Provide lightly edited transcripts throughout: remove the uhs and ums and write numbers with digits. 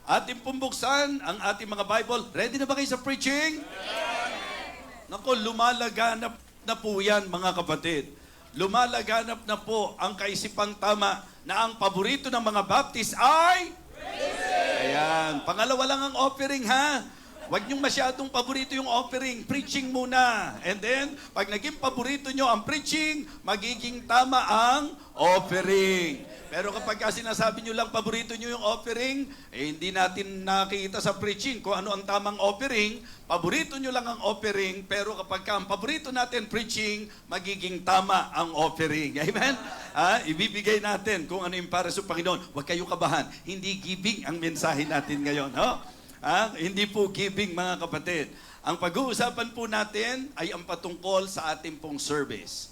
Ating pumbuksan ang ating mga Bible. Ready na ba kayo sa preaching? Nako, lumalaganap na po yan, mga kapatid. Lumalaganap na po ang kaisipang tama na ang paborito ng mga Baptist ay... Ayan. Pangalawa lang ang offering, ha? Huwag niyong masyadong paborito yung offering. Preaching muna. And then, pag naging paborito niyo ang preaching, magiging tama ang offering. Pero kapag sinasabi niyo lang paborito niyo yung offering, hindi natin nakikita sa preaching kung ano ang tamang offering. Paborito niyo lang ang offering, pero kapag ang paborito natin preaching, magiging tama ang offering. Amen? Ibibigay natin kung ano yung para sa Panginoon. Huwag kayong kabahan. Hindi giving ang mensahe natin ngayon. No? Hindi po giving, mga kapatid. Ang pag-uusapan po natin ay ang patungkol sa ating pong service.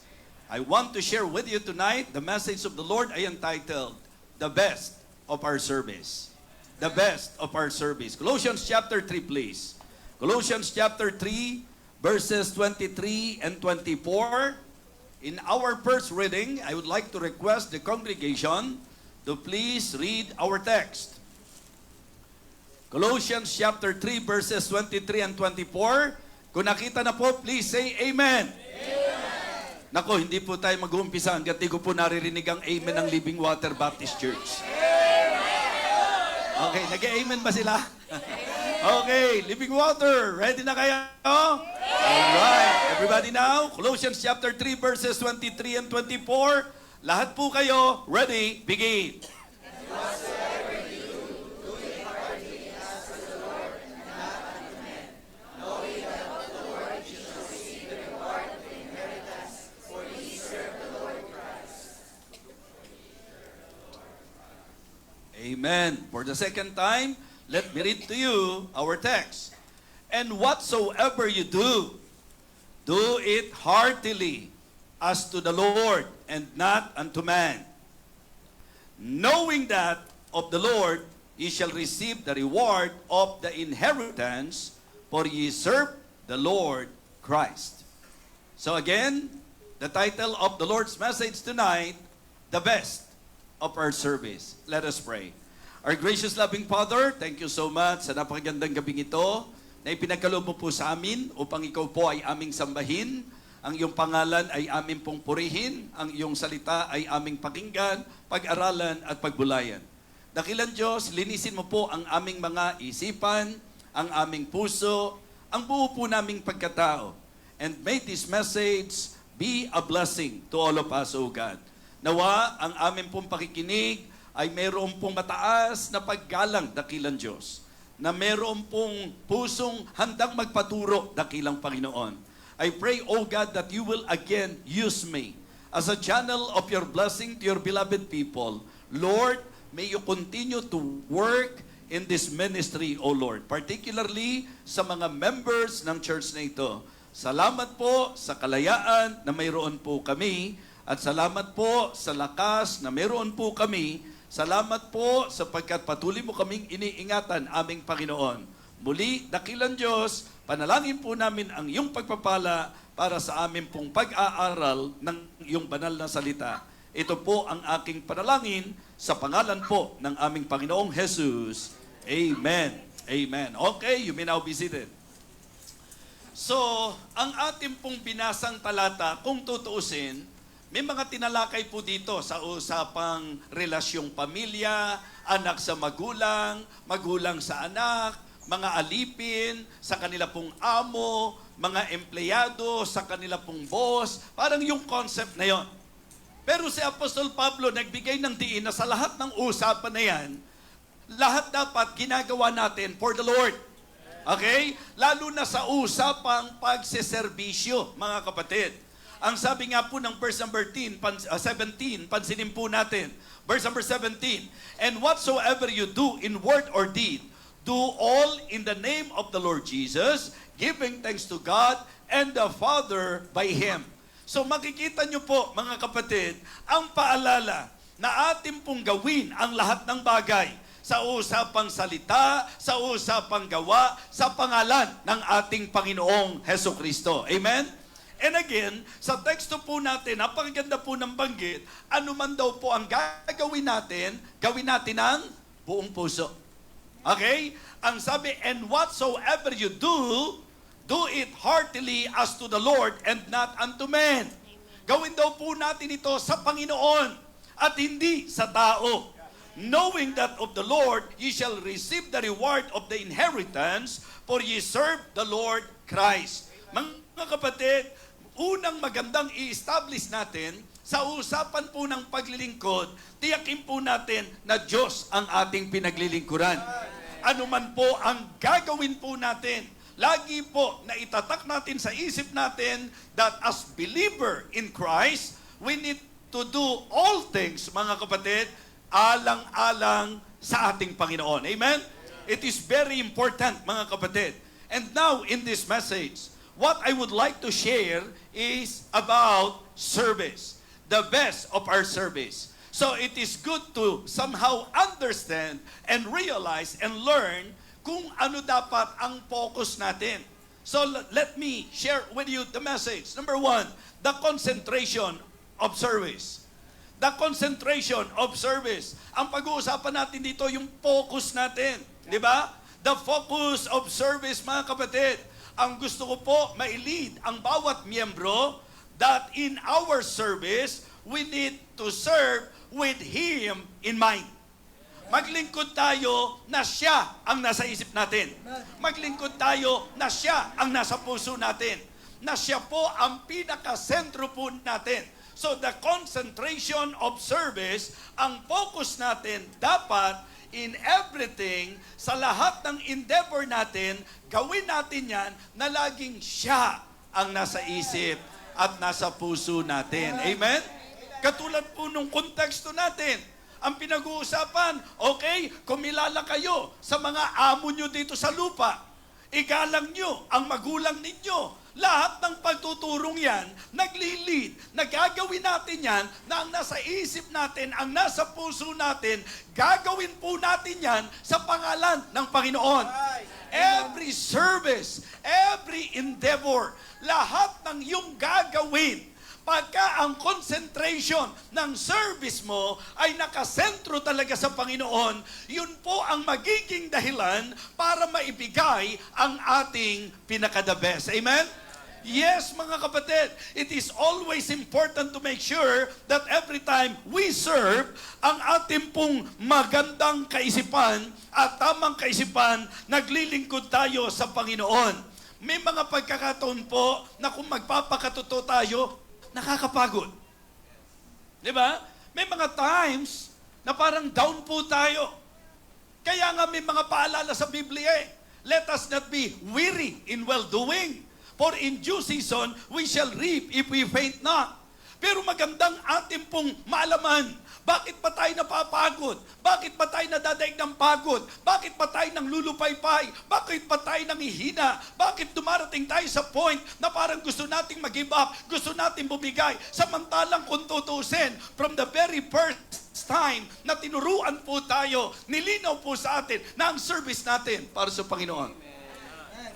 I want to share with you tonight, the message of the Lord ay entitled, The Best of Our Service. The Best of Our Service. Colossians chapter 3, please. Colossians chapter 3, verses 23 and 24. In our first reading, I would like to request the congregation to please read our text. Colossians chapter 3 verses 23 and 24. Kung nakita na po, please say Amen. Amen. Nako, hindi po tayo mag-uumpisa hanggat di ko po naririnig ang Amen ng Living Water Baptist Church. Amen. Okay, nag-Amen ba sila? Okay, Living Water, ready na kayo? Alright, everybody now, Colossians chapter 3 verses 23 and 24. Lahat po kayo, ready, begin. Amen. For the second time, let me read to you our text. And whatsoever you do, do it heartily as to the Lord and not unto man, knowing that of the Lord ye shall receive the reward of the inheritance, for ye serve the Lord Christ. So again, the title of the Lord's message tonight, The Best of Our Service. Let us pray. Our gracious loving Father, thank you so much sa napakagandang gabing ito na ipinagkaloob mo po sa amin upang ikaw po ay aming sambahin, ang iyong pangalan ay aming pong purihin, ang iyong salita ay aming pakinggan, pag-aralan at pagbulayan. Dakilang Diyos, linisin mo po ang aming mga isipan, ang aming puso, ang buo po naming pagkatao. And may this message be a blessing to all of us, O God. Nawa, ang aming pong pakikinig ay mayroon pong mataas na paggalang, dakilang Diyos, na mayroon pong pusong handang magpaturo, dakilang Panginoon. I pray, O God, that you will again use me as a channel of your blessing to your beloved people. Lord, may you continue to work in this ministry, O Lord, particularly sa mga members ng church na ito. Salamat po sa kalayaan na mayroon po kami, at salamat po sa lakas na mayroon po kami. Salamat po sapagkat patuloy mo kaming iniingatan, aming Panginoon. Muli, dakilang Diyos, panalangin po namin ang iyong pagpapala para sa amin pong pag-aaral ng iyong banal na salita. Ito po ang aking panalangin sa pangalan po ng aming Panginoong Jesus. Amen. Amen. Okay, you may now be seated. So, ang ating pong binasang talata, kung tutuusin, may mga tinalakay po dito sa usapang relasyong pamilya, anak sa magulang, magulang sa anak, mga alipin sa kanila pong amo, mga empleyado sa kanila pong boss, parang yung concept na yon. Pero si Apostol Pablo nagbigay ng diin na sa lahat ng usapan na yan, lahat dapat ginagawa natin for the Lord. Okay? Lalo na sa usapang pagseserbisyo, mga kapatid. Ang sabi nga po ng verse number 17, pansinin po natin. Verse number 17, and whatsoever you do in word or deed, do all in the name of the Lord Jesus, giving thanks to God and the Father by Him. So makikita nyo po, mga kapatid, ang paalala na atin pong gawin ang lahat ng bagay sa usapang salita, sa usapang gawa, sa pangalan ng ating Panginoong Heso Kristo. Amen? And again, sa teksto po natin, napakaganda po ng banggit, ano man daw po ang gagawin natin, gawin natin ang buong puso. Okay? Ang sabi, and whatsoever you do, do it heartily as to the Lord and not unto men. Gawin daw po natin ito sa Panginoon at hindi sa tao. Knowing that of the Lord, ye shall receive the reward of the inheritance, for ye serve the Lord Christ. Mga kapatid, unang magandang i-establish natin, sa usapan po ng paglilingkod, tiyakin po natin na Diyos ang ating pinaglilingkuran. Ano man po ang gagawin po natin, lagi po na itatak natin sa isip natin that as believer in Christ, we need to do all things, mga kapatid, alang-alang sa ating Panginoon. Amen? It is very important, mga kapatid. And now, in this message, what I would like to share is about service. The best of our service. So it is good to somehow understand and realize and learn kung ano dapat ang focus natin. So let me share with you the message. Number 1, the concentration of service. The concentration of service. Ang pag-uusapan natin dito, yung focus natin. Di ba? The focus of service, mga kapatid. Ang gusto ko po, ma-lead ang bawat miyembro that in our service, we need to serve with Him in mind. Maglingkod tayo na siya ang nasa isip natin. Maglingkod tayo na siya ang nasa puso natin. Na siya po ang pinakasentro po natin. So the concentration of service, ang focus natin dapat in everything, sa lahat ng endeavor natin, gawin natin yan na laging siya ang nasa isip at nasa puso natin. Amen? Katulad po nung konteksto natin, ang pinag-uusapan, okay, kumilala kayo sa mga amo nyo dito sa lupa. Igalang nyo ang magulang ninyo. Lahat ng pagtuturong yan, nagli-lead. Nagagawin natin yan na ang nasa isip natin, ang nasa puso natin, gagawin po natin yan sa pangalan ng Panginoon. Every service, every endeavor, lahat ng iyong gagawin, pagka ang concentration ng service mo ay nakasentro talaga sa Panginoon, yun po ang magiging dahilan para maibigay ang ating pinaka-the best. Amen? Yes, mga kapatid, it is always important to make sure that every time we serve, ang ating pong magandang kaisipan at tamang kaisipan, naglilingkod tayo sa Panginoon. May mga pagkakataon po na kung magpapakatotoo tayo, nakakapagod. Di ba? May mga times na parang down po tayo. Kaya nga may mga paalala sa Biblia eh. Let us not be weary in well-doing. For in due season, we shall reap if we faint not. Pero magandang ating pong maalaman, bakit pa tayo napapagod? Bakit pa tayo nadadaig ng pagod? Bakit pa tayo nang lulupaypay? Bakit pa tayo nangihina? Bakit dumarating tayo sa point na parang gusto nating mag-give up? Gusto nating bumigay? Samantalang kung tutusin, from the very first time na tinuruan po tayo, nilinaw po sa atin na ang service natin para sa Panginoon.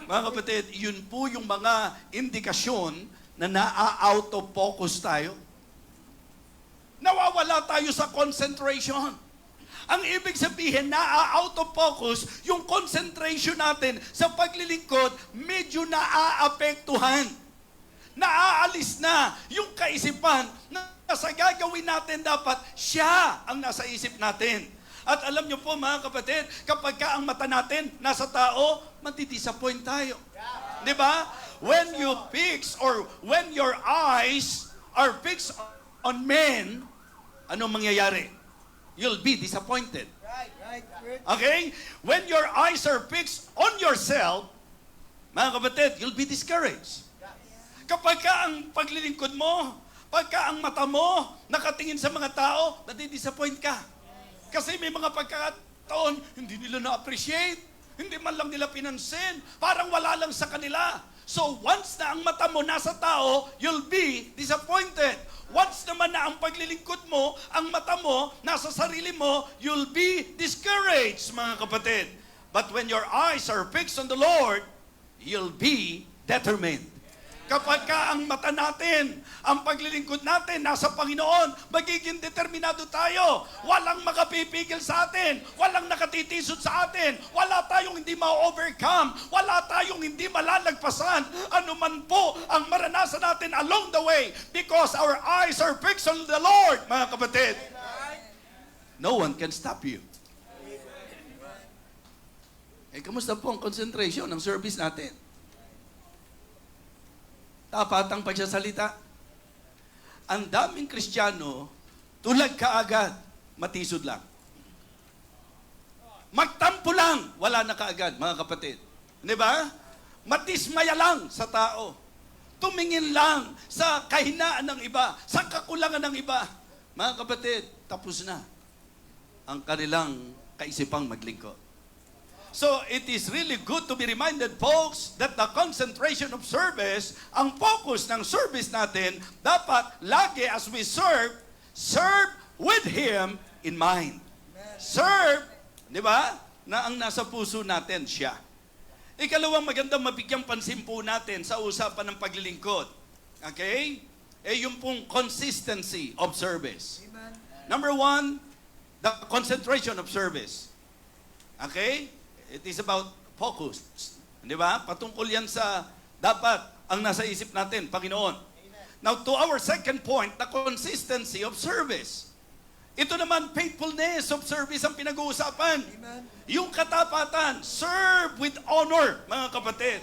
Mga kapatid, yun po yung mga indikasyon na naa-out of focus tayo. Nawawala tayo sa concentration. Ang ibig sabihin, naa-out of focus, yung concentration natin sa paglilingkod, medyo naaapektuhan. Naaalis na yung kaisipan na sa gagawin natin dapat siya ang nasa isip natin. At alam niyo po mga kapatid, kapag ka ang mata natin nasa tao, matidisappoint tayo. Di ba? When you fix or when your eyes are fixed on men, anong mangyayari? You'll be disappointed. Okay? When your eyes are fixed on yourself, mga kapatid, you'll be discouraged. Kapag ka ang paglilingkod mo, pagka ang mata mo nakatingin sa mga tao, nadidisappoint ka. Kasi may mga pagkakataon, hindi nila na-appreciate, hindi man lang nila pinansin, parang wala lang sa kanila. So once na ang mata mo nasa tao, you'll be disappointed. Once naman na ang paglilingkod mo, ang mata mo nasa sarili mo, you'll be discouraged, mga kapatid. But when your eyes are fixed on the Lord, you'll be determined. Kapag ka ang mata natin, ang paglilingkod natin nasa Panginoon, magiging determinado tayo. Walang makapipigil sa atin. Walang nakatitisod sa atin. Wala tayong hindi ma-overcome. Wala tayong hindi malalagpasan. Ano man po ang maranasan natin along the way, because our eyes are fixed on the Lord, mga kapatid. No one can stop you. Kamusta po ang concentration ng service natin? Tapat ang pagsasalita. Ang daming Kristiyano, tulag kaagad, matisod lang. Magtampo lang, wala na kaagad, mga kapatid. Di ba? Matismaya lang sa tao. Tumingin lang sa kahinaan ng iba, sa kakulangan ng iba. Mga kapatid, tapos na ang kanilang kaisipang maglingkod. So, it is really good to be reminded, folks, that the concentration of service, ang focus ng service natin, dapat lagi as we serve with Him in mind. Serve, di ba? Na ang nasa puso natin siya. Ikalawang magandang mabigyang pansin po natin sa usapan ng paglilingkod. Okay? Yung pong consistency of service. Number one, the concentration of service. Okay? It is about focus. Di ba? Patungkol yan sa dapat ang nasa isip natin, Panginoon. Now, to our second point, the consistency of service. Ito naman, faithfulness of service ang pinag-uusapan. Amen. Yung katapatan, serve with honor, mga kapatid.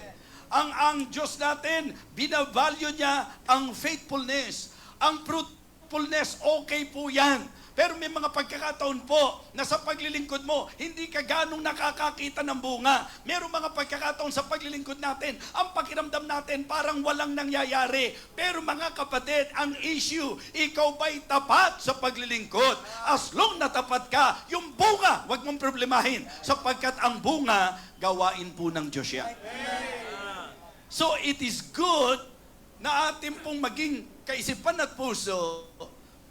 Ang Diyos natin, binavalue niya ang faithfulness. Ang fruitfulness, okay po yan. Pero may mga pagkakataon po na sa paglilingkod mo, hindi ka ganong nakakakita ng bunga. Merong mga pagkakataon sa paglilingkod natin, ang pakiramdam natin parang walang nangyayari. Pero mga kapatid, ang issue, ikaw ba'y tapat sa paglilingkod? As long na tapat ka, yung bunga, wag mong problemahin. Sapagkat ang bunga, gawain po ng Diyos yan. So it is good na ating pong maging kaisipan at puso,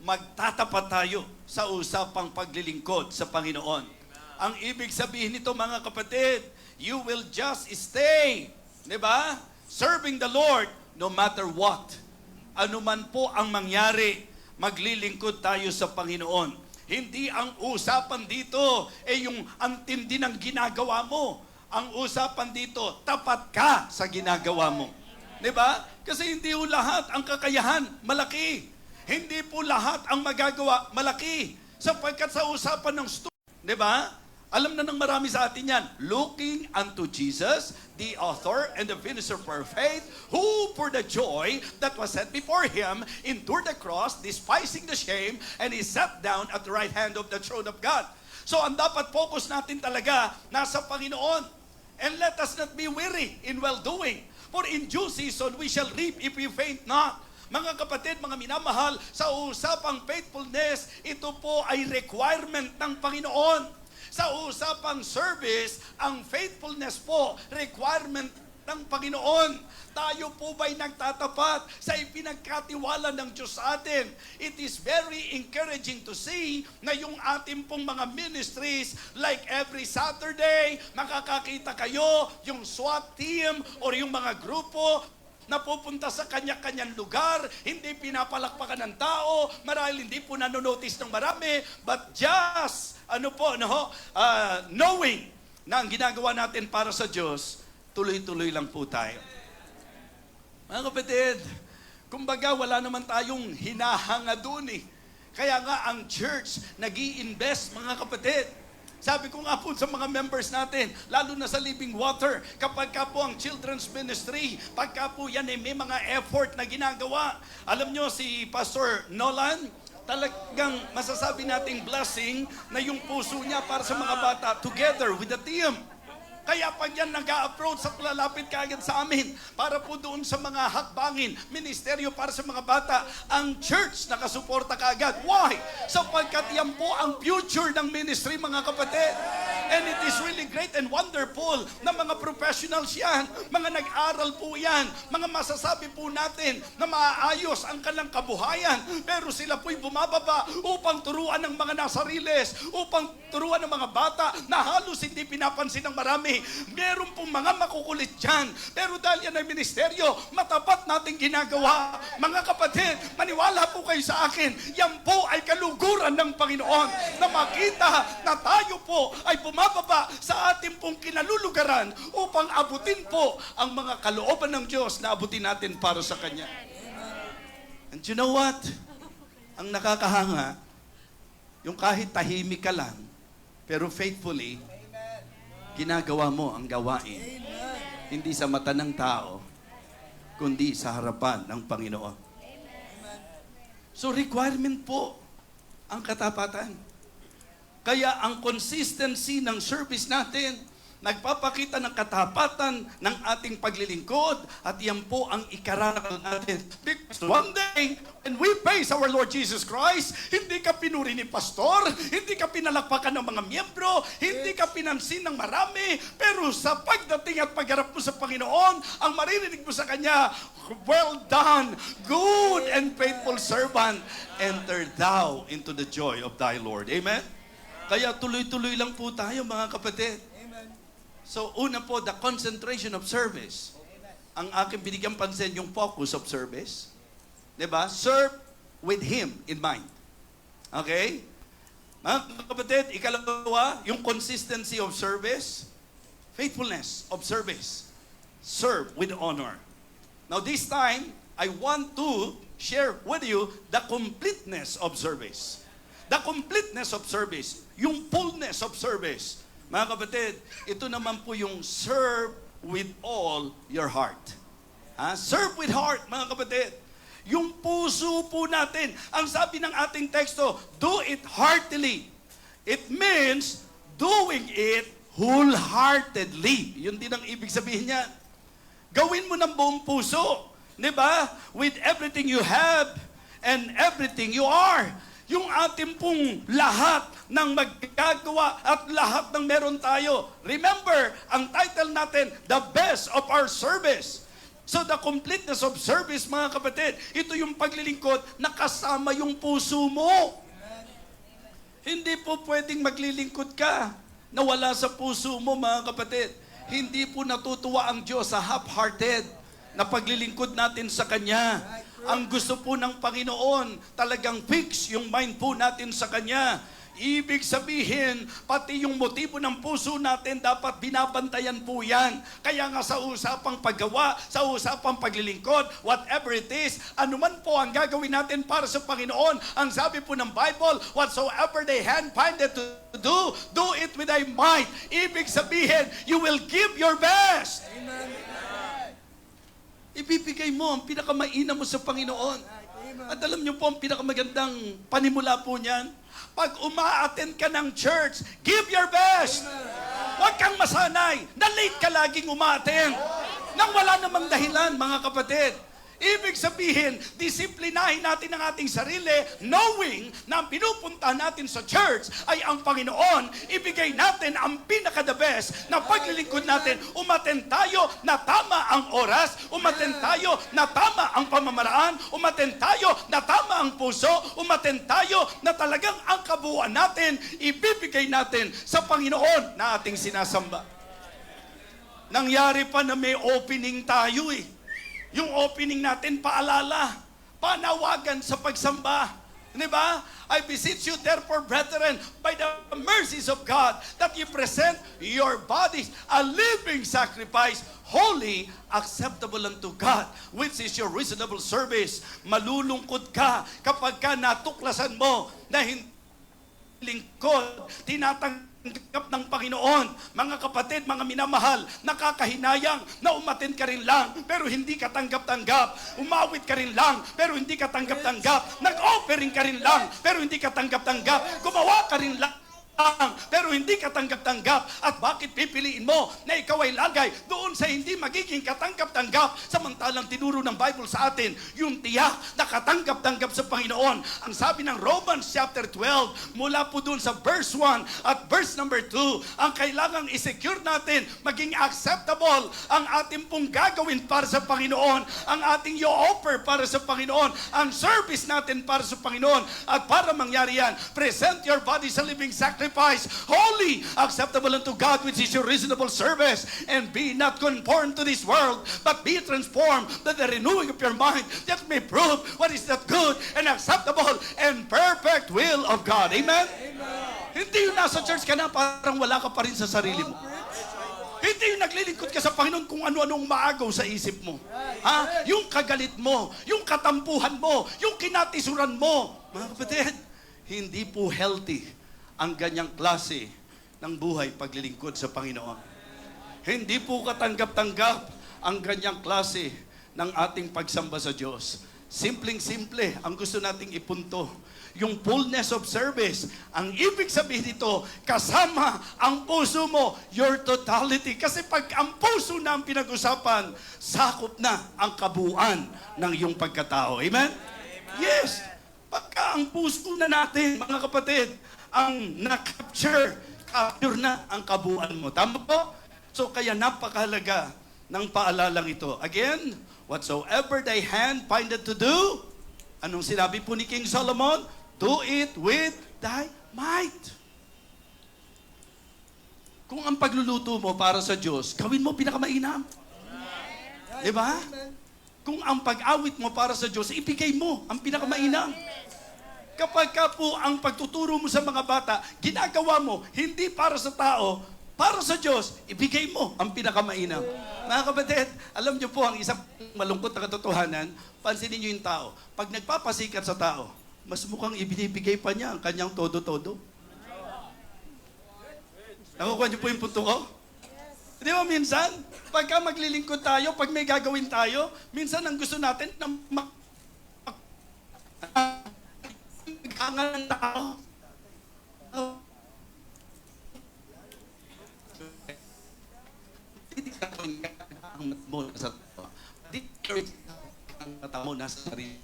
magtatapat tayo sa usapang paglilingkod sa Panginoon. Ang ibig sabihin nito, mga kapatid, you will just stay, di ba? Serving the Lord no matter what. Ano man po ang mangyari, maglilingkod tayo sa Panginoon. Hindi ang usapan dito, yung antindi ng ginagawa mo. Ang usapan dito, tapat ka sa ginagawa mo. Di ba? Kasi hindi po lahat ang kakayahan, malaki. Hindi po lahat ang magagawa malaki. Sapagkat sa usapan ng di ba? Alam na ng marami sa atin yan. Looking unto Jesus, the author and the finisher of our faith, who for the joy that was set before Him, endured the cross, despising the shame, and He sat down at the right hand of the throne of God. So ang dapat focus natin talaga nasa Panginoon. And let us not be weary in well-doing. For in due season we shall reap if we faint not. Mga kapatid, mga minamahal, sa usapang faithfulness, ito po ay requirement ng Panginoon. Sa usapang service, ang faithfulness po, requirement ng Panginoon. Tayo po ba'y nagtatapat sa ipinagkatiwala ng Diyos sa atin? It is very encouraging to see na yung ating pong mga ministries, like every Saturday, makakakita kayo, yung SWAT team or yung mga grupo, napupunta sa kanya-kanyang lugar, hindi pinapalakpakan ng tao, marahil hindi po nanonotice ng marami, but just, knowing na ang ginagawa natin para sa Diyos, tuloy-tuloy lang po tayo. Mga kapatid, kumbaga wala naman tayong hinahanga dun eh. Kaya nga ang church nag-i-invest, mga kapatid. Sabi ko nga po sa mga members natin, lalo na sa Living Water, kapag ka po ang children's ministry, pagka po yan may mga effort na ginagawa. Alam nyo, si Pastor Nolan, talagang masasabi nating blessing na yung puso niya para sa mga bata together with the team. Kaya pag yan nag-a-approach at lalapit kaagad sa amin para po doon sa mga hakbangin, ministeryo para sa mga bata, ang church nakasuporta kaagad. Why? Sapagkat yan po ang future ng ministry, mga kapatid. And it is really great and wonderful na mga professionals yan, mga nag-aral po yan, mga masasabi po natin na maaayos ang kanilang kabuhayan, pero sila po'y bumababa upang turuan ng mga nasariles, upang turuan ng mga bata na halos hindi pinapansin ng marami. marami. Meron pong mga makukulit dyan. Pero dahil yan ay ministeryo, matapat natin ginagawa. Mga kapatid, maniwala po kayo sa akin. Yan po ay kaluguran ng Panginoon na makita na tayo po ay bumababa sa ating pong kinalulugaran upang abutin po ang mga kalooban ng Diyos na abutin natin para sa Kanya. And you know what? Ang nakakahanga, yung kahit tahimik ka lang, pero faithfully, ginagawa mo ang gawain. Hindi sa mata ng tao, kundi sa harapan ng Panginoon. So requirement po ang katapatan. Kaya ang consistency ng service natin, nagpapakita ng katapatan ng ating paglilingkod at yan po ang ikarangal natin. Because one day, when we praise our Lord Jesus Christ, hindi ka pinuri ni pastor, hindi ka pinalakpakan ng mga miyembro, hindi ka pinansin ng marami, pero sa pagdating at pagharap mo sa Panginoon, ang maririnig mo sa Kanya, well done, good and faithful servant, enter thou into the joy of thy Lord. Amen? Kaya tuloy-tuloy lang po tayo mga kapatid. So, una po, the concentration of service. Ang aking binigyan pansin, yung focus of service. Diba? Serve with Him in mind. Okay? Mga kapatid, ikalawa, yung consistency of service. Faithfulness of service. Serve with honor. Now, this time, I want to share with you the completeness of service. The completeness of service. Yung fullness of service. Mga kapatid, ito naman po yung serve with all your heart. Serve with heart, mga kapatid. Yung puso po natin. Ang sabi ng ating teksto, do it heartily. It means doing it wholeheartedly. Yun din ang ibig sabihin niya. Gawin mo ng buong puso. Diba? With everything you have and everything you are. Yung ating pong lahat ng magagawa at lahat ng meron tayo. Remember, ang title natin, The Best of Our Service. So the completeness of service, mga kapatid, ito yung paglilingkod na kasama yung puso mo. Hindi po pwedeng maglilingkod ka na wala sa puso mo, mga kapatid. Hindi po natutuwa ang Diyos sa half-hearted na paglilingkod natin sa Kanya. Ang gusto po ng Panginoon, talagang fix yung mind po natin sa Kanya. Ibig sabihin, pati yung motibo ng puso natin, dapat binabantayan po yan. Kaya nga sa usapang paggawa, sa usapang paglilingkod, whatever it is, anuman po ang gagawin natin para sa Panginoon, ang sabi po ng Bible, whatsoever thy hand findeth to do, do it with thy might. Ibig sabihin, you will give your best. Amen. Ibibigay mo ang pinakamainam mo sa Panginoon. At alam niyo po ang pinakamagandang panimula po niyan? Pag uma-attend ka ng church, give your best. Huwag kang masanay na late ka laging uma-attend. Nang wala namang dahilan, mga kapatid. Ibig sabihin, disiplinahin natin ang ating sarili, knowing na ang pinupuntahan natin sa church ay ang Panginoon. Ibigay natin ang pinaka-the best na paglilingkod natin. Umaten tayo na tama ang oras, umaten tayo na tama ang pamamaraan, umaten tayo na tama ang puso, umaten tayo na talagang ang kabuuan natin, ibibigay natin sa Panginoon na ating sinasamba. Nangyari pa na may opening tayo eh. Yung opening natin, paalala, panawagan sa pagsamba. Di ba? I beseech you therefore, brethren, by the mercies of God, that you present your bodies a living sacrifice, holy, acceptable unto God, which is your reasonable service. Malulungkot ka kapag ka natuklasan mo na hindi lingkod, tinatanggal ng Panginoon. Mga kapatid, mga minamahal, nakakahinayang na umatin ka rin lang, pero hindi ka tanggap-tanggap. Umawit ka rin lang, pero hindi ka tanggap-tanggap. Nag-offering ka rin lang, pero hindi ka tanggap-tanggap. Gumawa ka rin lang, pero hindi ka tanggap-tanggap. At bakit pipiliin mo na ikaw ay lagay doon sa hindi magiging katanggap-tanggap, samantalang tinuro ng Bible sa atin yung tiyak na katanggap-tanggap sa Panginoon. Ang sabi ng Romans chapter 12, mula po doon sa verse 1 at verse number 2, ang kailangang i-secure natin, maging acceptable ang ating pong gagawin para sa Panginoon, ang ating i-offer para sa Panginoon, ang service natin para sa Panginoon. At para mangyari yan, present your body sa living sacrifice, sacrifice, holy, acceptable unto God, which is your reasonable service. And be not conformed to this world, but be transformed by the renewing of your mind, that may prove what is that good and acceptable and perfect will of God. Amen? Hindi yung nasa church ka na, parang wala ka pa rin sa sarili mo. Hindi yung naglilingkod ka sa Panginoon kung ano-anong maagaw sa isip mo. Ha? Yung kagalit mo, yung katampuhan mo, yung kinatisuran mo. Mga kapatid, hindi po healthy ang ganyang klase ng buhay paglilingkod sa Panginoon. Hindi po katanggap-tanggap ang ganyang klase ng ating pagsamba sa Diyos. Simpleng-simple ang gusto nating ipunto. Yung fullness of service. Ang ibig sabihin nito, kasama ang puso mo, your totality. Kasi pag ang puso na ang pinag-usapan, sakop na ang kabuuan ng iyong pagkatao. Amen? Yes. Pagka ang puso na natin, mga kapatid, ang na-capture na ang kabuuan mo. Tama po? So kaya napakahalaga ng paalalang ito. Again, whatsoever thy hand findeth to do, anong sinabi po ni King Solomon? Do it with thy might. Kung ang pagluluto mo para sa Diyos, gawin mo pinakamainam. Diba? Kung ang pag-awit mo para sa Diyos, ibigay mo ang pinakamainam. Kapag ka po ang pagtuturo mo sa mga bata, ginagawa mo, hindi para sa tao, para sa Diyos, ibigay mo ang pinakamainam. Mga kapatid, alam niyo po ang isang malungkot na katotohanan, pansinin niyo yung tao. Pag nagpapasikat sa tao, mas mukhang ibinibigay pa niya ang kanyang todo-todo. Nakukuha niyo po yung punto ko? Di ba minsan, pagka maglilingkod tayo, pag may gagawin tayo, minsan ang gusto natin na magkangan ng tao. Hindi ka ang mo sa tao. Hindi ang mata mo nasa sarili.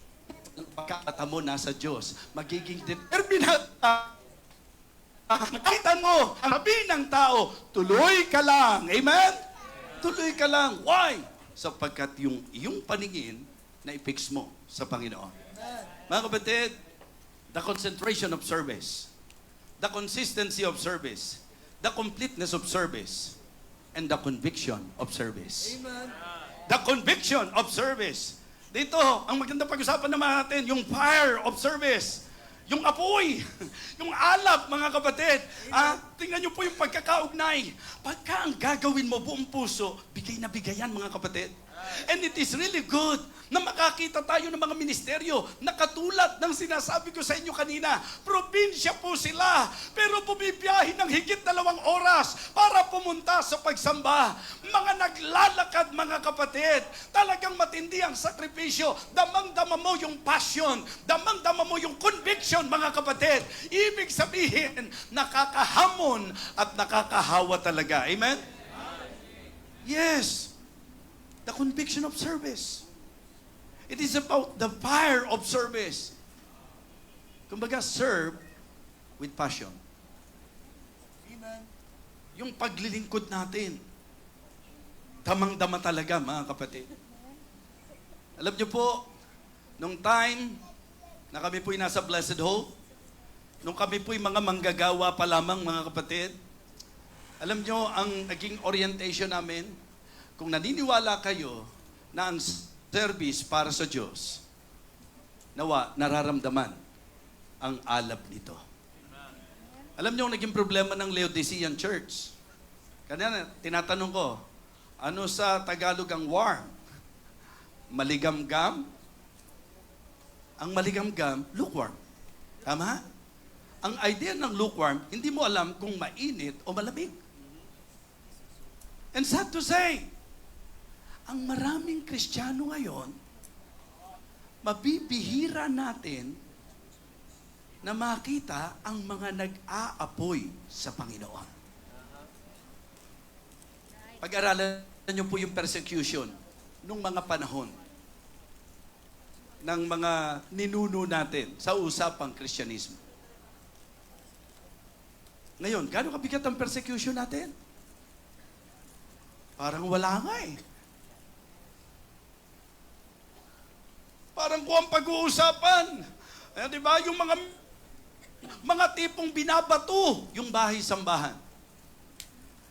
Ang pagkakata mo nasa Diyos. Magiging determinata. Nakita mo, sabi ng tao, tuloy ka lang. Amen? Tuloy ka lang. Why? Sapagkat yung iyong paningin na i-fix mo sa Panginoon. Mga kapatid, the concentration of service, the consistency of service, the completeness of service, and the conviction of service. Amen. The conviction of service. Dito, ang magandang pag-usapan naman natin, yung fire of service. Yung apoy, yung alab, mga kapatid. Tingnan niyo po yung pagkakaugnay. Pagka ang gagawin mo buong puso, bigay na bigay yan, mga kapatid. And it is really good na makakita tayo ng mga ministeryo na katulad ng sinasabi ko sa inyo kanina. Probinsya po sila, pero bumibiyahin ng higit 2 oras para pumunta sa pagsamba. Mga naglalakad, mga kapatid. Talagang matindi ang sakripisyo. Damang-dama mo yung passion. Damang-dama mo yung conviction, mga kapatid. Ibig sabihin, nakakahamon at nakakahawa talaga. Amen? Yes. The conviction of service. It is about the fire of service. Kumbaga, serve with passion. Amen. Yung paglilingkod natin, damang-dama talaga, mga kapatid. Alam niyo po, nung time na kami po'y nasa Blessed Hope, nung kami po'y mga manggagawa pa lamang, mga kapatid, alam niyo, ang naging orientation namin, kung naniniwala kayo na ang service para sa Diyos, nawa, nararamdaman ang alab nito. Alam niyo ang naging problema ng Laodicean Church? Kanina, tinatanong ko, ano sa Tagalog ang warm? Maligamgam? Ang maligamgam, lukewarm. Tama? Ang idea ng lukewarm, hindi mo alam kung mainit o malamig. And sad to say, ang maraming Kristiyano ngayon, mabibihira natin na makita ang mga nag-aapoy sa Panginoon. Pag-aralan niyo po yung persecution nung mga panahon ng mga ninuno natin sa usapang Kristyanismo. Ngayon, gaano kabigat ang persecution natin? Parang wala nga eh. Parang kung ang pag-uusapan, di ba, yung mga Mga tipong binabato yung bahay-sambahan.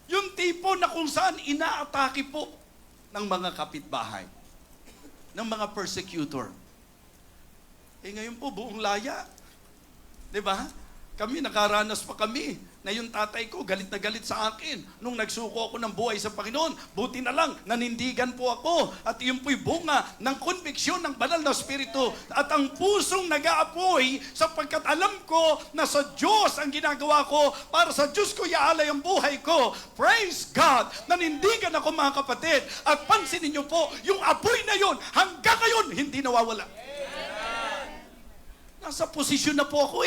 Yung tipo na kung saan inaatake po ng mga kapitbahay, ng mga persecutor. Ngayon po, buong laya. Diba? Kami, nakaranas pa kami na yung tatay ko galit na galit sa akin nung nagsuko ako ng buhay sa Panginoon. Buti na lang, nanindigan po ako. At yun po'y bunga ng konviksyon ng banal na Espiritu. At ang pusong nag-aapoy sapagkat alam ko na sa Diyos ang ginagawa ko, para sa Diyos ko iaalay ang buhay ko. Praise God! Nanindigan ako mga kapatid. At pansinin niyo po, yung apoy na yun, hanggang ngayon, hindi nawawala. Nasa posisyon na po ako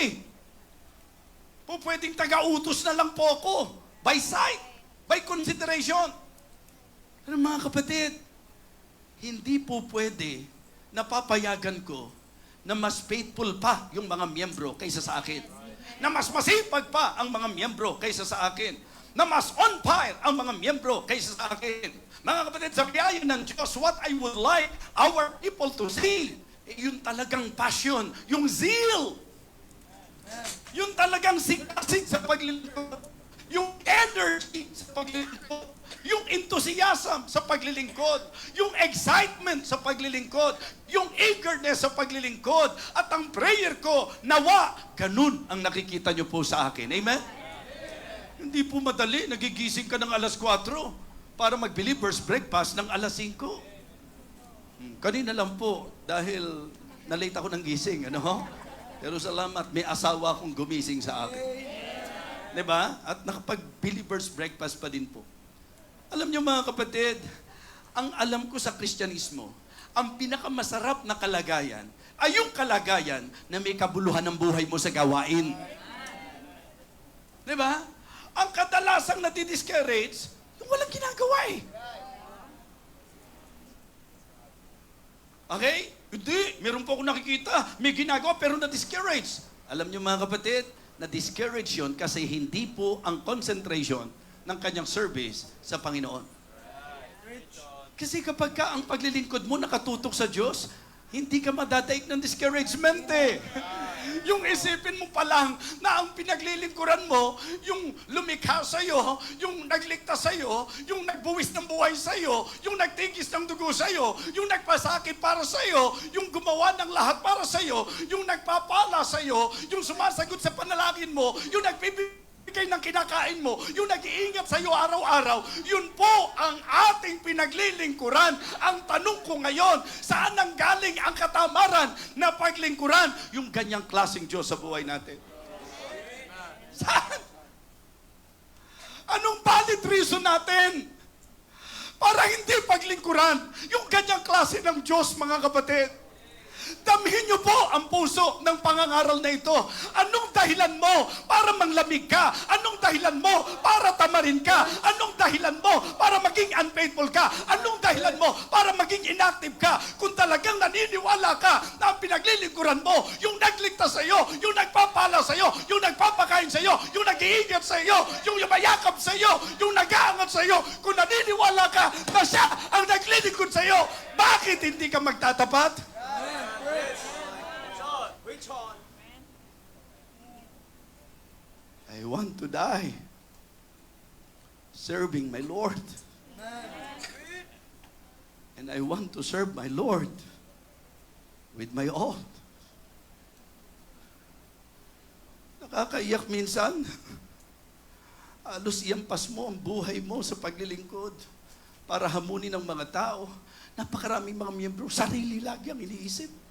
pwedeng taga-utos na lang po ako. By sight, by consideration. Pero mga kapatid, hindi po pwede na papayagan ko na mas faithful pa yung mga miyembro kaysa sa akin. Na mas masipag pa ang mga miyembro kaysa sa akin. Na mas on fire ang mga miyembro kaysa sa akin. Mga kapatid, sa biyaya ng Diyos, what I would like our people to see, yung talagang passion, yung zeal, yung talagang sigasig sa paglilingkod, yung energy sa paglilingkod, yung enthusiasm sa paglilingkod, yung excitement sa paglilingkod, yung eagerness sa paglilingkod, at ang prayer ko, nawa, ganun ang nakikita nyo po sa akin. Amen? Hindi po madali, nagigising ka ng alas 4 para mag-believer's breakfast ng alas 5. Kanina lang po, dahil na-late ako ng gising, Pero salamat, may asawa akong gumising sa akin. Diba? At nakapag-believer's breakfast pa din po. Alam niyo mga kapatid, ang alam ko sa Kristyanismo, ang pinakamasarap na kalagayan ay yung kalagayan na may kabuluhan ng buhay mo sa gawain. Diba? Ang kadalasang nati-discourage, yung walang ginagawa Okay? Hindi, meron po ako nakikita, may ginagawa pero na-discourage. Alam niyo mga kapatid, na-discourage yun kasi hindi po ang concentration ng kanyang service sa Panginoon. Kasi kapag ka ang paglilingkod mo nakatutok sa Diyos, hindi ka madadaig ng discouragement Yung isipin mo pa lang na ang pinaglilingkuran mo, yung lumikha sa'yo, yung nagligtas sa'yo, yung nagbuwis ng buhay sa'yo, yung nagtigis ng dugo sa'yo, yung nagpasakit para sa'yo, yung gumawa ng lahat para sa'yo, yung nagpapala sa'yo, yung sumasagot sa panalangin mo, yung nagbibigay ng kinakain mo, yung nag-iingat sa iyo araw-araw, yun po ang ating pinaglilingkuran. Ang tanong ko ngayon, saan nanggaling ang katamaran na paglingkuran yung ganyang klaseng Diyos sa buhay natin? Saan? Anong valid reason natin para hindi paglingkuran yung ganyang klase ng Diyos, mga kapatid? Damhin niyo po ang puso ng pangangaral na ito. Anong dahilan mo para manglamig ka? Anong dahilan mo para tamarin ka? Anong dahilan mo para maging unfaithful ka? Anong dahilan mo para maging inactive ka? Kung talagang naniniwala ka na ang pinaglilingkuran mo, yung nagligtas sa iyo, yung nagpapala sa iyo, yung nagpapakain sa iyo, yung nag-iingat sa iyo, yung yumayakap sa iyo, yung nag-aangat sa iyo, kung naniniwala ka na siya ang naglilingkod sa iyo, bakit hindi ka magtatapat? I want to die serving my Lord. And I want to serve my Lord with my all. Nakakaiyak minsan. Halos iyampas mo ang buhay mo sa paglilingkod para hamunin ng mga tao. Napakaraming mga miyembro, sarili lagi ang iniisip.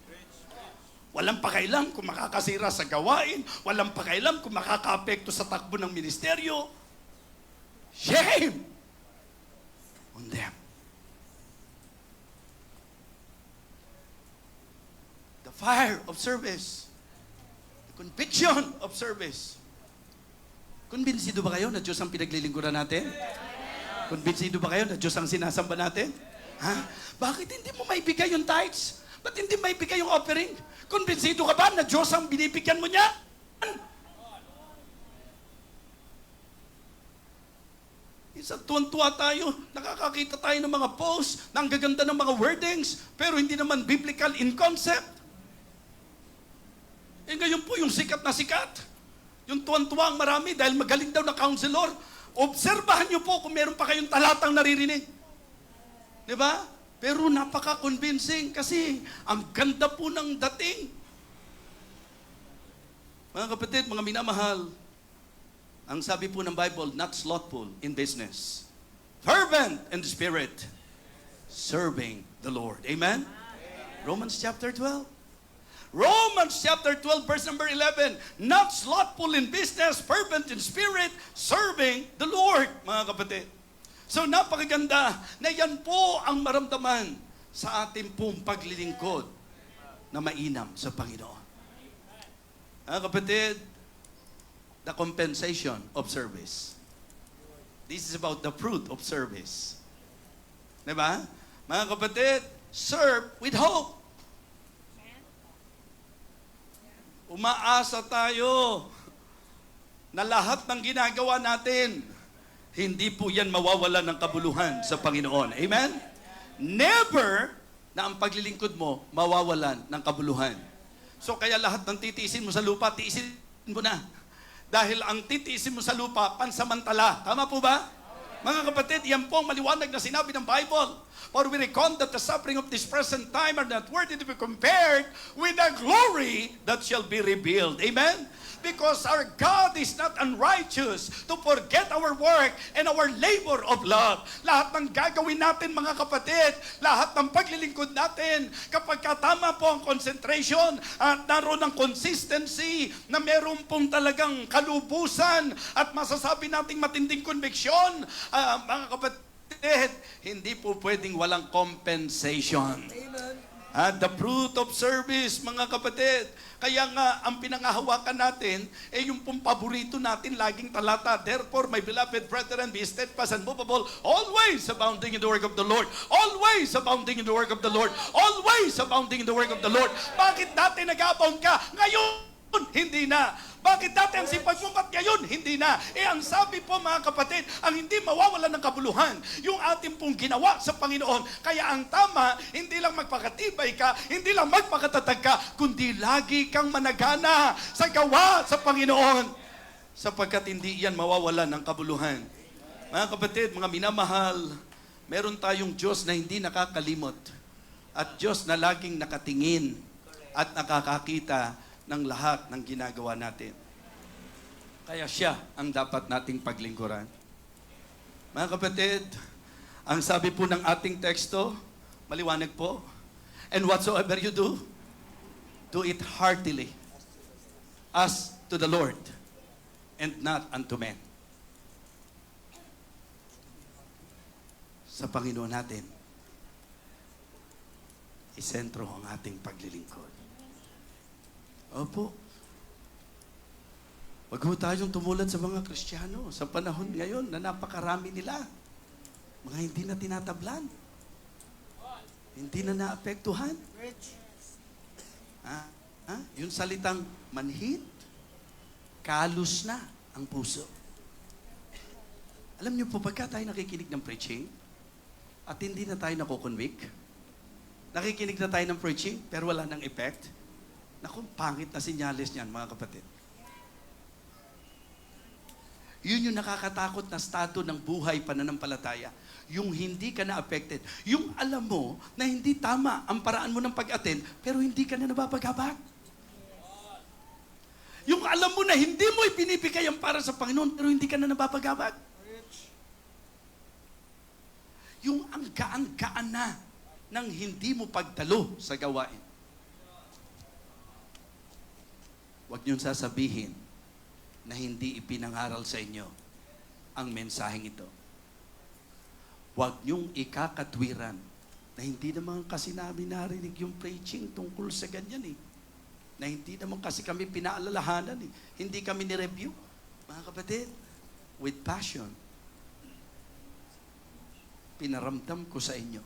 Walang pakailam kung makakasira sa gawain. Walang pakailam kung makakaapekto sa takbo ng ministeryo. Shame on them. The fire of service. The conviction of service. Kumbinsido ba kayo na Diyos ang pinaglilingkuran natin? Kumbinsido ba kayo na Diyos ang sinasamba natin? Bakit hindi mo maibigay yung tithes? Ba't hindi maibigay yung offering? Kumbinsido ka ba na Diyos ang binibigyan mo niya? Isa tuwan-tuwa tayo, nakakakita tayo ng mga posts, na ang gaganda ng mga wordings, pero hindi naman biblical in concept. Ngayon po yung sikat na sikat, Yung tuwan-tuwa ang marami dahil magaling daw na counselor. Obserbahan niyo po kung meron pa kayong talatang naririnig. Di ba? Pero napaka-convincing kasi ang ganda po ng dating. Mga kapatid, mga minamahal, ang sabi po ng Bible, not slothful in business. Fervent in the spirit, serving the Lord. Amen? Romans chapter 12. Romans chapter 12 verse number 11, not slothful in business, fervent in spirit, serving the Lord, mga kapatid. So napakaganda na yan po ang maramdaman sa ating pong paglilingkod na mainam sa Panginoon. Mga kapatid, the compensation of service. This is about the fruit of service. Diba? Mga kapatid, serve with hope. Umaasa tayo na lahat ng ginagawa natin, hindi po yan mawawalan ng kabuluhan sa Panginoon. Amen? Never na ang paglilingkod mo mawawalan ng kabuluhan. So kaya lahat ng titiisin mo sa lupa, tiisin mo na. Dahil ang titiisin mo sa lupa, pansamantala. Tama po ba? Mga kapatid, yan po ang maliwanag na sinabi ng Bible. For we reckon that the suffering of this present time are not worthy to be compared with the glory that shall be revealed. Amen? Because our God is not unrighteous to forget our work and our labor of love. Lahat ng gagawin natin, mga kapatid, lahat ng paglilingkod natin, kapag katama po ang concentration at naroon ang consistency na meron pong talagang kalubusan at masasabi nating matinding conviction, mga kapatid, hindi po pwedeng walang compensation. Amen. The fruit of service, mga kapatid. Kaya nga, ang pinangahawakan natin, yung pong paborito natin, laging talata. Therefore, my beloved brethren, be steadfast and movable, always abounding in the work of the Lord. Always abounding in the work of the Lord. Always abounding in the work of the Lord. Bakit dati nag-abound ka? Ngayon, hindi na. Bakit dati ang sipag mo, ba't ngayon? Hindi na. Ang sabi po, mga kapatid, ang hindi mawawalan ng kabuluhan, yung ating pong ginawa sa Panginoon. Kaya ang tama, hindi lang magpakatibay ka, hindi lang magpakatatag ka, kundi lagi kang managana sa gawa sa Panginoon. Sapagkat hindi yan mawawalan ng kabuluhan. Mga kapatid, mga minamahal, meron tayong Diyos na hindi nakakalimot. At Diyos na laging nakatingin at nakakakita ng lahat ng ginagawa natin. Kaya siya ang dapat nating paglingkuran. Mga kapatid, ang sabi po ng ating teksto, maliwanag po, and whatsoever you do, do it heartily, as to the Lord, and not unto men. Sa Panginoon natin, isentro ang ating paglilingkod. Opo. Wag ho tayong tumulad sa mga Kristiyano sa panahon ngayon na napakarami nila. Mga hindi na tinatablan. Hindi na naapektuhan. Yung salitang manhid, kalos na ang puso. Alam niyo po, pagka tayo nakikinig ng preaching at hindi na tayo nakukonvict, nakikinig na tayo ng preaching pero wala nang effect, naku, pangit na sinyalis niyan, mga kapatid. Yun yung nakakatakot na estado ng buhay pananampalataya. Yung hindi ka na-affected. Yung alam mo na hindi tama ang paraan mo ng pag-attend, pero hindi ka na nababagabag. Yung alam mo na hindi mo ibinibigay ang para sa Panginoon, pero hindi ka na nababagabag. Yung ang gaan-gaan na ng hindi mo pagdalo sa gawain. Huwag niyong sasabihin na hindi ipinangaral sa inyo ang mensaheng ito. Huwag niyong ikakatwiran na hindi naman kasi namin narinig yung preaching tungkol sa ganyan eh. Na hindi naman kasi kami pinaalalahanan eh. Hindi kami ni-review. Mga kapatid, with passion, pinaramdam ko sa inyo.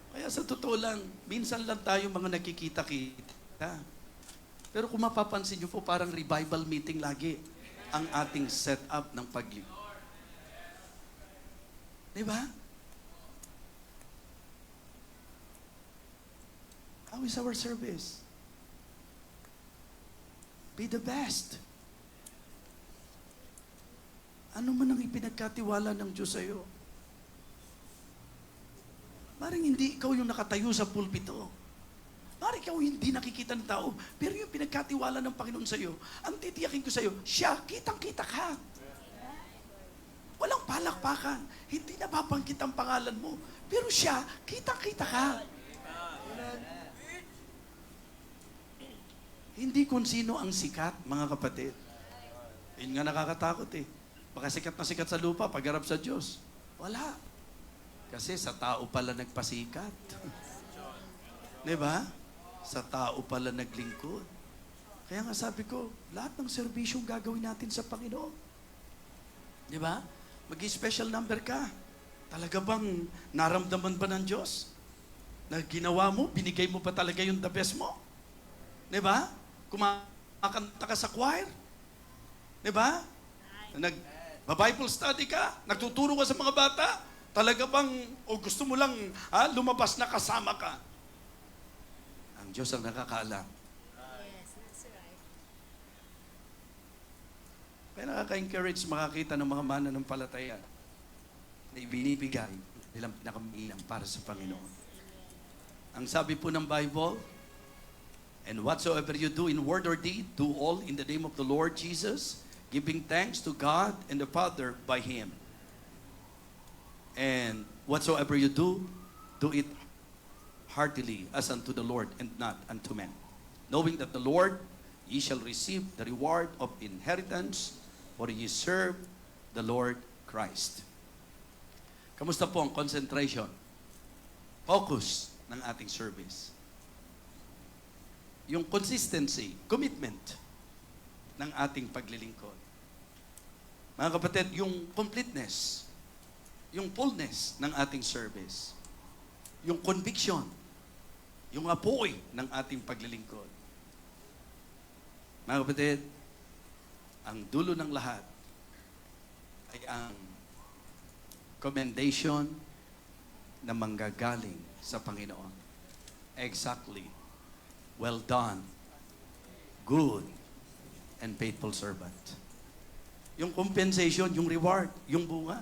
Kaya sa totoo lang, minsan lang tayo mga nakikita-kita. Pero kung mapapansin nyo po, parang revival meeting lagi ang ating setup ng paglingkod. Diba? How is our service? Be the best. Ano man ang ipinagkatiwala ng Diyos sa'yo? Maring hindi ikaw yung nakatayo sa pulpito. Maring ikaw hindi nakikita ng tao. Pero yung pinagkatiwala ng Panginoon sa'yo, ang titiyakin ko sa'yo, siya, kitang-kita ka. Walang palakpakan. Hindi nababanggit ang pangalan mo. Pero siya, kitang-kita ka. Hindi kung sino ang sikat, mga kapatid. Yun nga nakakatakot eh. Baka sikat na sikat sa lupa, pagharap sa Diyos. Wala. Kasi sa tao pala nagpasikat. Diba? Sa tao pala naglingkod. Kaya nga sabi ko, lahat ng serbisyong gagawin natin sa Panginoon. Diba? Mag-special number ka. Talaga bang naramdaman ba ng Diyos? Na ginawa mo, binigay mo pa talaga yung the best mo? Diba? Kumakanta ka sa choir? Diba? Nag-Bible study ka? Nagtuturo ka sa mga bata? Talaga bang, o gusto mo lang lumabas na kasama ka? Ang Diyos ang nakakaalam. Yes, that's right. Kaya nakaka-encourage makakita ng mga mananampalataya na ibinibigay nilang pinakamainam para sa Panginoon. Ang sabi po ng Bible, and whatsoever you do in word or deed, do all in the name of the Lord Jesus, giving thanks to God and the Father by Him. And whatsoever you do, do it heartily as unto the Lord and not unto men. Knowing that the Lord, ye shall receive the reward of inheritance, for ye serve the Lord Christ. Kamusta po ang concentration? Focus ng ating service. Yung consistency, commitment ng ating paglilingkod. Mga kapatid, yung completeness, yung fullness ng ating service, yung conviction, yung apoy ng ating paglilingkod. Mga kapatid, ang dulo ng lahat ay ang commendation na manggagaling sa Panginoon. Exactly. Well done, good and faithful servant. Yung compensation, yung reward, yung bunga.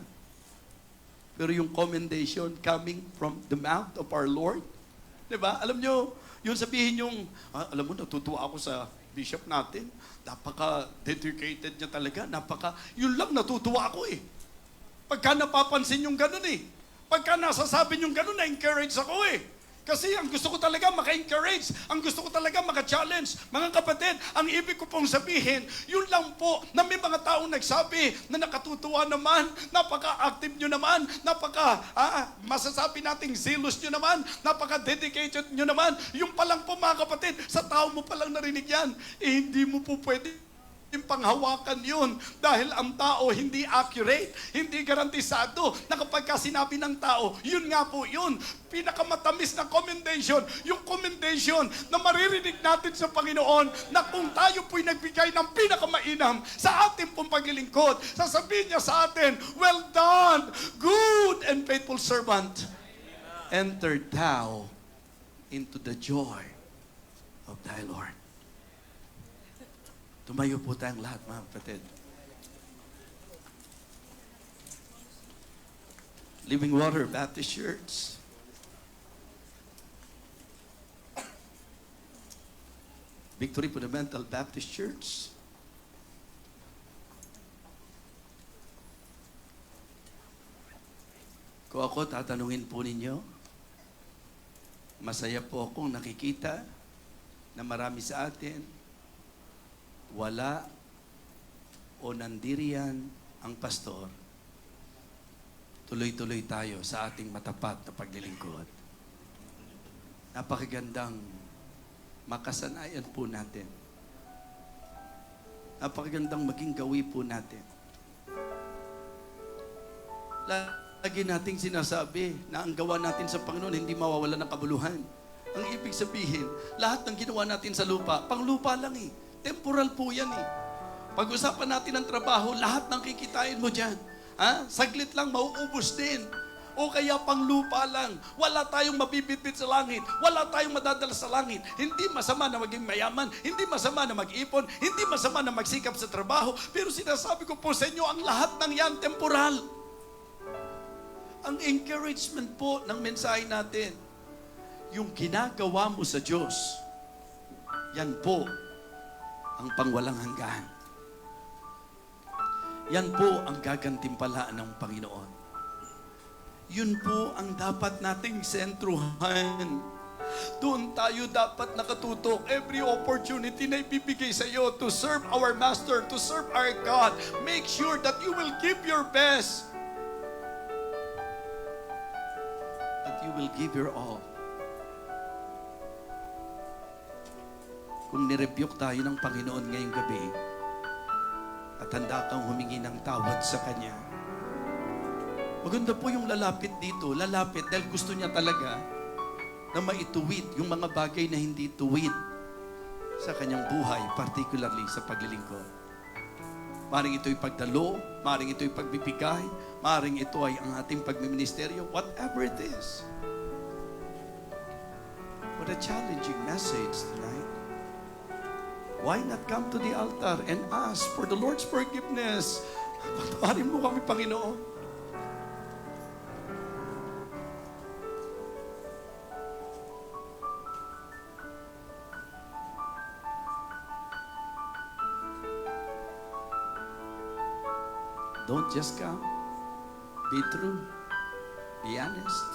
Pero yung commendation coming from the mouth of our Lord, diba? Alam nyo, yung sabihin yung, alam mo, natutuwa ako sa bishop natin. Napaka-dedicated niya talaga. Yun lang natutuwa ako eh. Pagka napapansin yung ganun eh. Pagka nasasabi yung ganun, na-encourage ako eh. Kasi ang gusto ko talaga maka-encourage, ang gusto ko talaga maka-challenge. Mga kapatid, ang ibig ko pong sabihin, yun lang po na may mga taong nagsabi na nakatutuwa naman, napaka-active nyo naman, masasabi nating zealous nyo naman, napaka-dedicated nyo naman. Yung palang po mga kapatid, sa tao mo palang narinig yan, hindi mo po pwede yung panghawakan yun dahil ang tao hindi accurate, hindi garantisado na kapag sinabi ng tao, yun nga po yun, pinakamatamis na commendation, yung commendation na maririnig natin sa Panginoon na kung tayo po'y nagbigay ng pinakamainam sa ating pong paglilingkod, sasabihin niya sa atin, well done, good and faithful servant. Enter thou into the joy of thy Lord. Tumayo po tayong lahat, mga kapatid. Living Water Baptist Church. Victory Fundamental Baptist Church. Kung ako, tatanungin po ninyo, masaya po akong nakikita na marami sa atin wala o nandiriyan ang pastor, tuloy-tuloy tayo sa ating matapat na paglilingkod. Napakagandang makasanayan po natin. Napakagandang maging gawi po natin. Lagi nating sinasabi na ang gawa natin sa Panginoon hindi mawawala ng kabuluhan. Ang ibig sabihin, lahat ng ginawa natin sa lupa, panglupa lang eh. Temporal po yan eh. Pag-usapan natin ng trabaho, lahat ng kikitain mo dyan. Saglit lang, mauubos din. o kaya panglupa lang. Wala tayong mabibitbit sa langit. Wala tayong madadala sa langit. Hindi masama na maging mayaman. Hindi masama na mag-ipon. Hindi masama na magsikap sa trabaho. Pero sinasabi ko po sa inyo, ang lahat ng yan temporal. Ang encouragement po ng mensahe natin, yung ginagawa mo sa Diyos, yan po ang pangwalang hanggan. Yan po ang gagantimpalaan ng Panginoon. Yun po ang dapat nating sentruhan. Doon tayo dapat nakatutok. Every opportunity na ibibigay sa iyo to serve our Master, to serve our God, make sure that you will give your best. That you will give your all. Kung nirebuke tayo ng Panginoon ngayong gabi, at handa kang humingi ng tawad sa Kanya, maganda po yung lalapit dito. Lalapit dahil gusto niya talaga na maituwid yung mga bagay na hindi tuwid sa kanyang buhay, particularly sa paglilingkod. Maring ito'y pagdalo, maring ito'y pagbibigay, maring ito ay ang ating pagmiministeryo, whatever it is. What a challenging message tonight. Why not come to the altar and ask for the Lord's forgiveness? Patawarin mo kami, Panginoon. Don't just come. Be true. Be honest.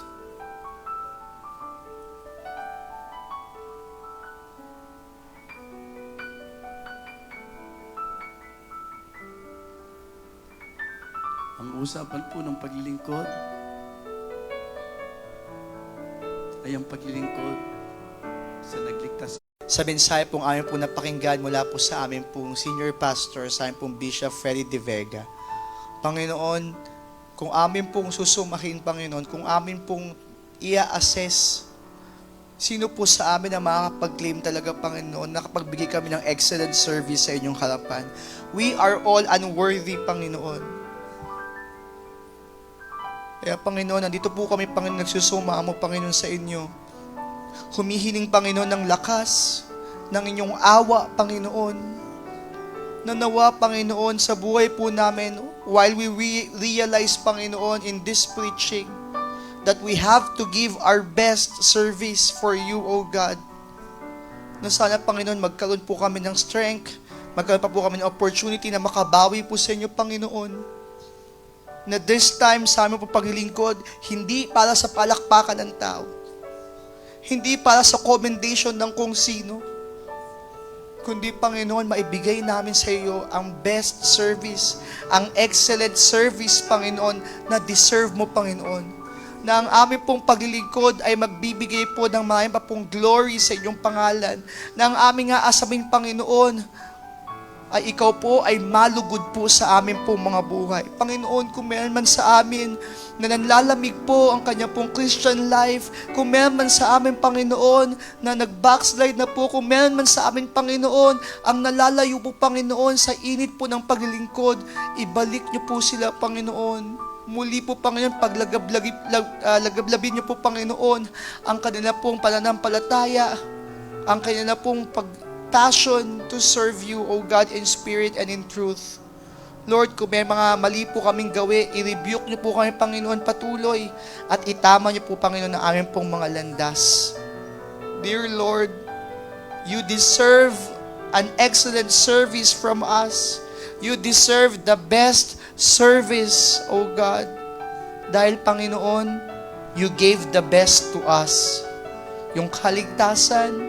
Ang usapan po ng paglilingkod ay ang paglilingkod sa nagligtas. Sa mensahe pong amin pong napakinggan mula po sa amin pong senior pastor, sa amin pong Bishop Freddy De Vega. Panginoon, kung amin pong susumahin, Panginoon, kung amin pong i-assess sino po sa amin na makakapag-claim talaga, Panginoon, nakapagbigay kami ng excellent service sa inyong harapan. We are all unworthy, Panginoon. Kaya Panginoon, nandito po kami, Panginoon, nagsusumamo, Panginoon, sa inyo. Humihiling, Panginoon, ng lakas, ng inyong awa, Panginoon. Nanawa, Panginoon, sa buhay po namin, while we realize, Panginoon, in this preaching, that we have to give our best service for you, O God. Na sana, Panginoon, magkaroon po kami ng strength, magkaroon pa po kami ng opportunity na makabawi po sa inyo, Panginoon. Na this time sa aming paglilingkod, hindi para sa palakpakan ng tao, hindi para sa commendation ng kung sino, kundi, Panginoon, maibigay namin sa iyo ang best service, ang excellent service, Panginoon, na deserve mo, Panginoon. Na ang aming pong paglilingkod ay magbibigay po ng maraming pa pong glory sa inyong pangalan. Na ang aming aasaming, Panginoon, ay ikaw po ay malugod po sa amin pong mga buhay. Panginoon, kung meron man sa amin na nanlalamig po ang kanya pong Christian life, kung meron man sa amin, Panginoon, na nag-backslide na po, kung meron man sa amin, Panginoon, ang nalalayo po, Panginoon, sa init po ng paglilingkod, ibalik niyo po sila, Panginoon. Muli po, Panginoon, paglagablabin niyo po, Panginoon, ang kanila pong pananampalataya, ang kanila pong passion to serve you, O God, in spirit and in truth. Lord, kung may mga mali po kaming gawi, i-rebuke niyo po kami, Panginoon, patuloy, at itama niyo po, Panginoon, ang aming pong mga landas. Dear Lord, you deserve an excellent service from us. You deserve the best service, O God. Dahil, Panginoon, you gave the best to us. Yung kaligtasan,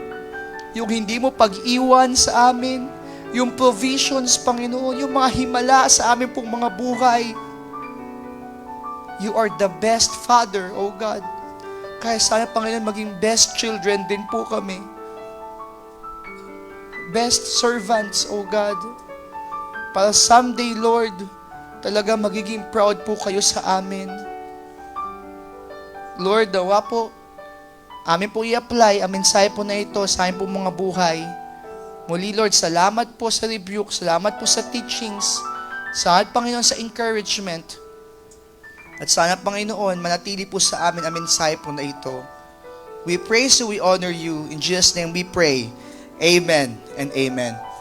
yung hindi mo pag-iwan sa amin, yung provisions, Panginoon, yung mga himala sa amin pong mga buhay. You are the best Father, O God. Kaya sana, Panginoon, maging best children din po kami. Best servants, O God. Para someday, Lord, talaga magiging proud po kayo sa amin. Lord, dawa po, amin po i-apply ang mensahe po na ito sa amin po mga buhay. Muli, Lord, salamat po sa rebuke, salamat po sa teachings, salamat, Panginoon, sa encouragement. At sana, Panginoon, manatili po sa amin ang mensahe po na ito. We praise you, we honor you. In Jesus' name we pray. Amen and amen.